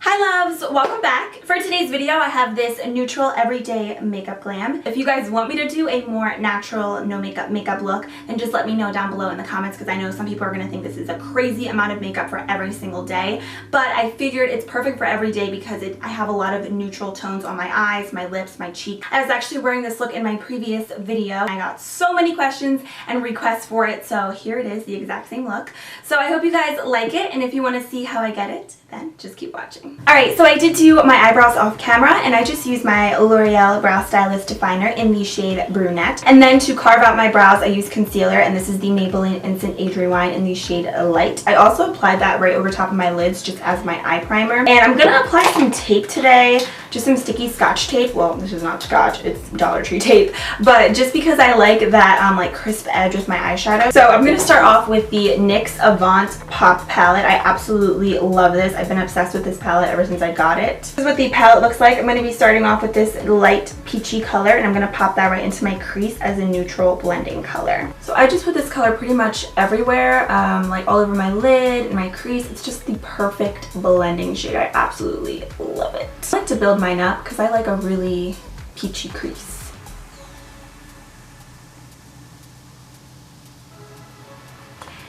Hi loves, welcome back. For today's video I have this neutral everyday makeup glam. If you guys want me to do a more natural no makeup look, then just let me know down below in the comments, because I know some people are going to think this is a crazy amount of makeup for every single day, but I figured it's perfect for every day because I have a lot of neutral tones on my eyes, my lips, my cheek. I was actually wearing this look in my previous video. I got so many questions and requests for it, so here it is, the exact same look. So I hope you guys like it, and if you want to see how I get it, then just keep watching. Alright, so I did do my eyebrows off camera, and I just used my L'Oreal Brow Stylist Definer in the shade Brunette. And then to carve out my brows, I used concealer, and this is the Maybelline Instant Age Rewind in the shade Light. I also applied that right over top of my lids just as my eye primer. And I'm gonna apply some tape today, just some sticky Scotch tape. Well, this is not Scotch, it's Dollar Tree tape, but just because I like that like crisp edge with my eyeshadow. So I'm gonna start off with the NYX Avant Pop palette. I absolutely love this. I've been obsessed with this palette ever since I got it. This is what the palette looks like. I'm going to be starting off with this light peachy color, and I'm going to pop that right into my crease as a neutral blending color. So I just put this color pretty much everywhere, like all over my lid and my crease. It's just the perfect blending shade. I absolutely love it. I like to build mine up because I like a really peachy crease.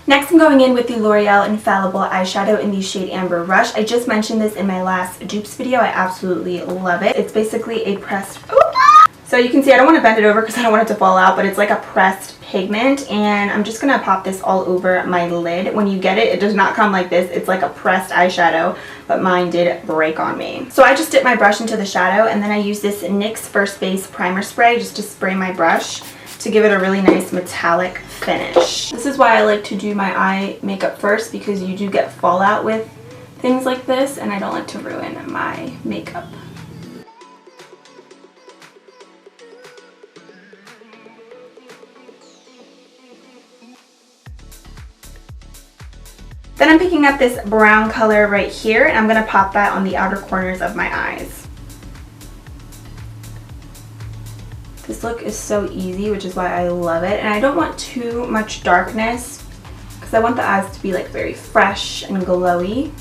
Next, I'm going in with the L'Oreal Infallible eyeshadow in the shade Amber Rush. I just mentioned this in my last dupes video. I absolutely love it. It's basically a pressed... So you can see I don't want to bend it over because I don't want it to fall out, but it's like a pressed pigment, and I'm just going to pop this all over my lid. When you get it, it does not come like this. It's like a pressed eyeshadow, but mine did break on me. So I just dip my brush into the shadow, and then I use this NYX First Base Primer Spray just to spray my brush to give it a really nice metallic finish. This is why I like to do my eye makeup first, because you do get fallout with things like this, and I don't like to ruin my makeup. Then I'm picking up this brown color right here, and I'm going to pop that on the outer corners of my eyes. This look is so easy, which is why I love it, and I don't want too much darkness because I want the eyes to be like very fresh and glowy.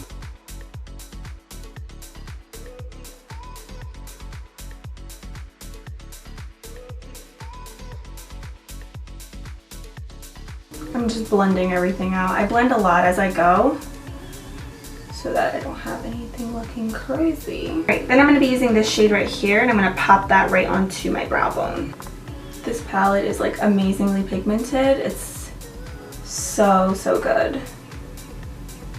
I'm just blending everything out. I blend a lot as I go so that I don't have anything looking crazy. Right, then I'm going to be using this shade right here, and I'm going to pop that right onto my brow bone. This palette is like amazingly pigmented. It's so good. You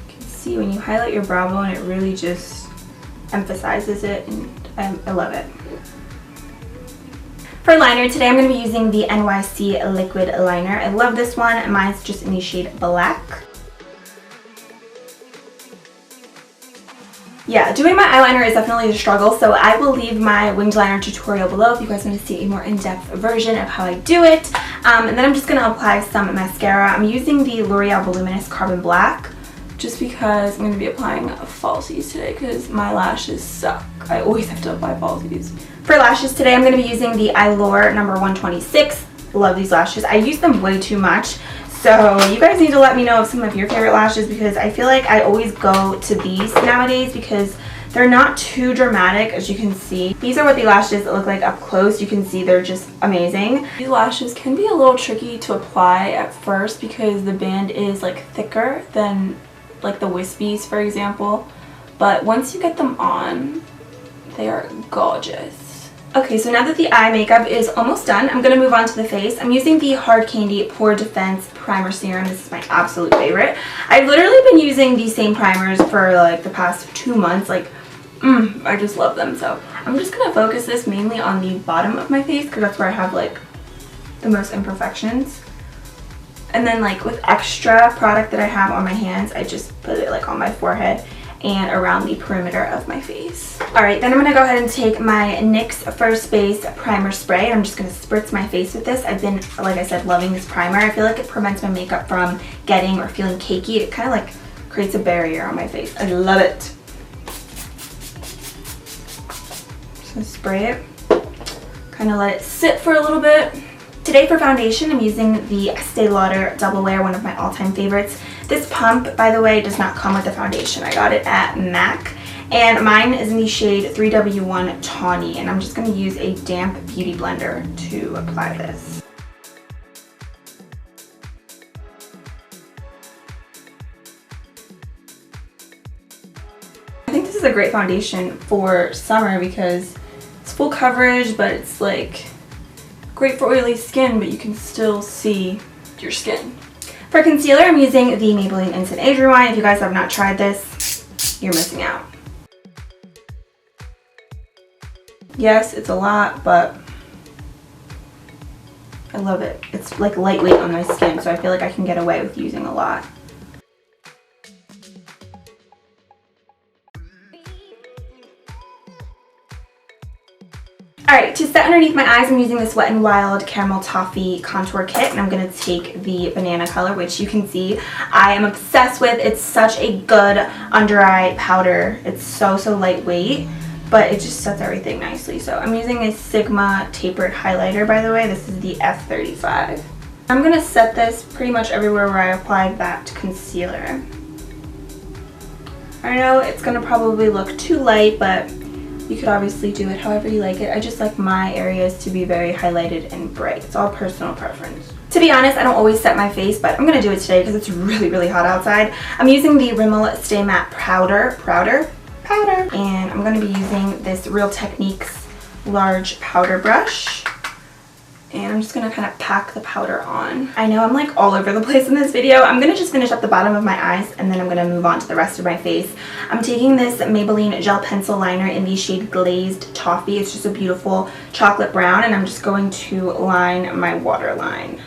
can see when you highlight your brow bone, it really just emphasizes it, and I love it. For liner, today I'm going to be using the NYC Liquid Liner. I love this one. Mine's just in the shade Black. Yeah, doing my eyeliner is definitely a struggle, so I will leave my winged liner tutorial below if you guys want to see a more in-depth version of how I do it. And then I'm just going to apply some mascara. I'm using the L'Oreal Voluminous Carbon Black just because I'm going to be applying falsies today because my lashes suck. I always have to apply falsies. For lashes today, I'm going to be using the Eyelure number 126. Love these lashes. I use them way too much. So you guys need to let me know of some of your favorite lashes, because I feel like I always go to these nowadays because they're not too dramatic, as you can see. These are what the lashes look like up close. You can see they're just amazing. These lashes can be a little tricky to apply at first because the band is like thicker than like the wispies, for example. But once you get them on, they are gorgeous. Okay, so now that the eye makeup is almost done, I'm going to move on to the face. I'm using the Hard Candy Pore Defense Primer Serum. This is my absolute favorite. I've literally been using these same primers for like the past 2 months. Like, I just love them. So I'm just going to focus this mainly on the bottom of my face because that's where I have like the most imperfections. And then like with extra product that I have on my hands, I just put it like on my forehead and around the perimeter of my face. Alright, then I'm going to go ahead and take my NYX First Base Primer Spray, and I'm just going to spritz my face with this. I've been, like I said, loving this primer. I feel like it prevents my makeup from getting or feeling cakey. It kind of like creates a barrier on my face. I love it. Just going to spray it. Kind of let it sit for a little bit. Today for foundation, I'm using the Estee Lauder Double Wear, one of my all-time favorites. This pump, by the way, does not come with the foundation. I got it at MAC, And mine is in the shade 3W1 Tawny, and I'm just going to use a damp beauty blender to apply this. I think this is a great foundation for summer because it's full coverage, but it's like great for oily skin, but you can still see your skin. For concealer, I'm using the Maybelline Instant Age Rewind. If you guys have not tried this, you're missing out. Yes, it's a lot, but I love it. It's like lightweight on my skin, so I feel like I can get away with using a lot. Alright, to set underneath my eyes, I'm using this Wet n Wild Caramel Toffee Contour Kit, and I'm going to take the banana color, which you can see I am obsessed with. It's such a good under eye powder. It's so lightweight, but it just sets everything nicely. So I'm using a Sigma tapered highlighter, by the way. This is the F35. I'm going to set this pretty much everywhere where I applied that concealer. I know it's going to probably look too light, but you could obviously do it however you like it. I just like my areas to be very highlighted and bright. It's all personal preference. To be honest, I don't always set my face, but I'm going to do it today because it's really hot outside. I'm using the Rimmel Stay Matte powder, and I'm going to be using this Real Techniques large powder brush. And I'm just going to kind of pack the powder on. I know I'm like all over the place in this video. I'm going to just finish up the bottom of my eyes and then I'm going to move on to the rest of my face. I'm taking this Maybelline Gel Pencil Liner in the shade Glazed Toffee. It's just a beautiful chocolate brown, and I'm just going to line my waterline.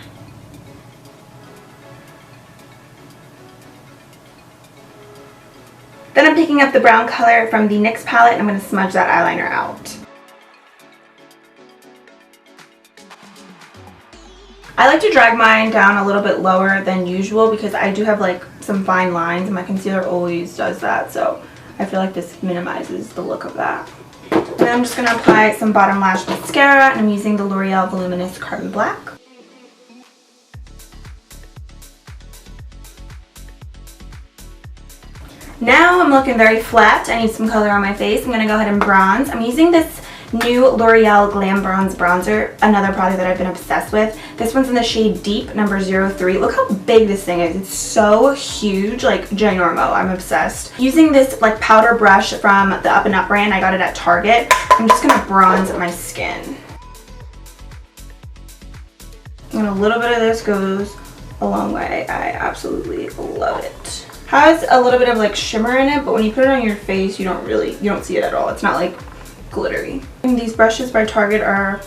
Then I'm picking up the brown color from the NYX palette and I'm going to smudge that eyeliner out. I like to drag mine down a little bit lower than usual because I do have like some fine lines and my concealer always does that, so I feel like this minimizes the look of that. And then I'm just going to apply some bottom lash mascara, and I'm using the L'Oreal Voluminous Carbon Black. Now I'm looking very flat. I need some color on my face. I'm going to go ahead and bronze. I'm using this new L'Oreal Glam Bronze Bronzer, another product that I've been obsessed with. This one's in the shade Deep, number 03. Look how big this thing is. It's so huge, like ginormo. I'm obsessed. Using this like powder brush from the Up and Up brand, I got it at Target. I'm just going to bronze my skin. And a little bit of this goes a long way. I absolutely love it. Has a little bit of like shimmer in it, but when you put it on your face, you don't see it at all. It's not like glittery. And these brushes by Target are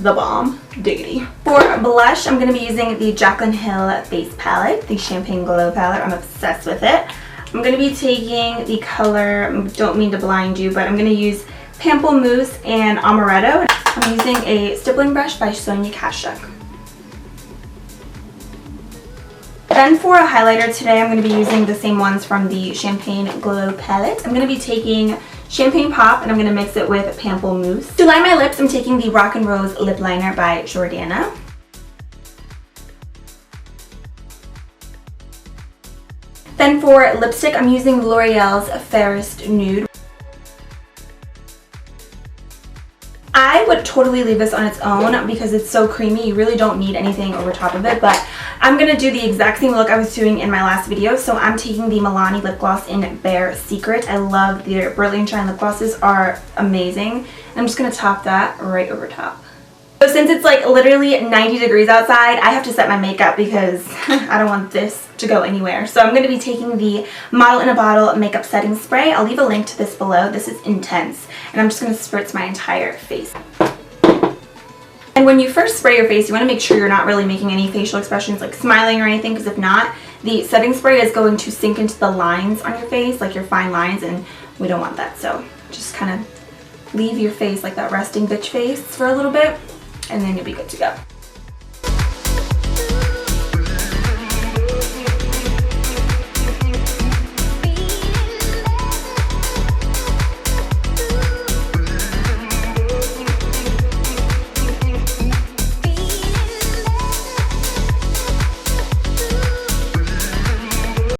the bomb. Diggity. For blush, I'm going to be using the Jaclyn Hill Face Palette, the Champagne Glow Palette. I'm obsessed with it. I'm going to be taking the color, don't mean to blind you, but I'm going to use Pamplemousse and Amaretto. I'm using a stippling brush by Sonia Kashuk. Then for a highlighter today, I'm going to be using the same ones from the Champagne Glow Palette. I'm going to be taking Champagne Pop and I'm going to mix it with Pamplemousse. To line my lips, I'm taking the Rock and Rose Lip Liner by Jordanna. Then for lipstick, I'm using L'Oreal's Fairest Nude. I would totally leave this on its own because it's so creamy. You really don't need anything over top of it, but I'm going to do the exact same look I was doing in my last video. So I'm taking the Milani lip gloss in Bare Secret. I love their Brilliant Shine lip glosses, are amazing. And I'm just going to top that right over top. So since it's like literally 90 degrees outside, I have to set my makeup because I don't want this to go anywhere. So I'm going to be taking the Model in a Bottle makeup setting spray. I'll leave a link to this below. This is intense. And I'm just going to spritz my entire face. And when you first spray your face, you want to make sure you're not really making any facial expressions like smiling or anything, because if not, the setting spray is going to sink into the lines on your face, like your fine lines, and we don't want that. So just kind of leave your face like that resting bitch face for a little bit, and then you'll be good to go.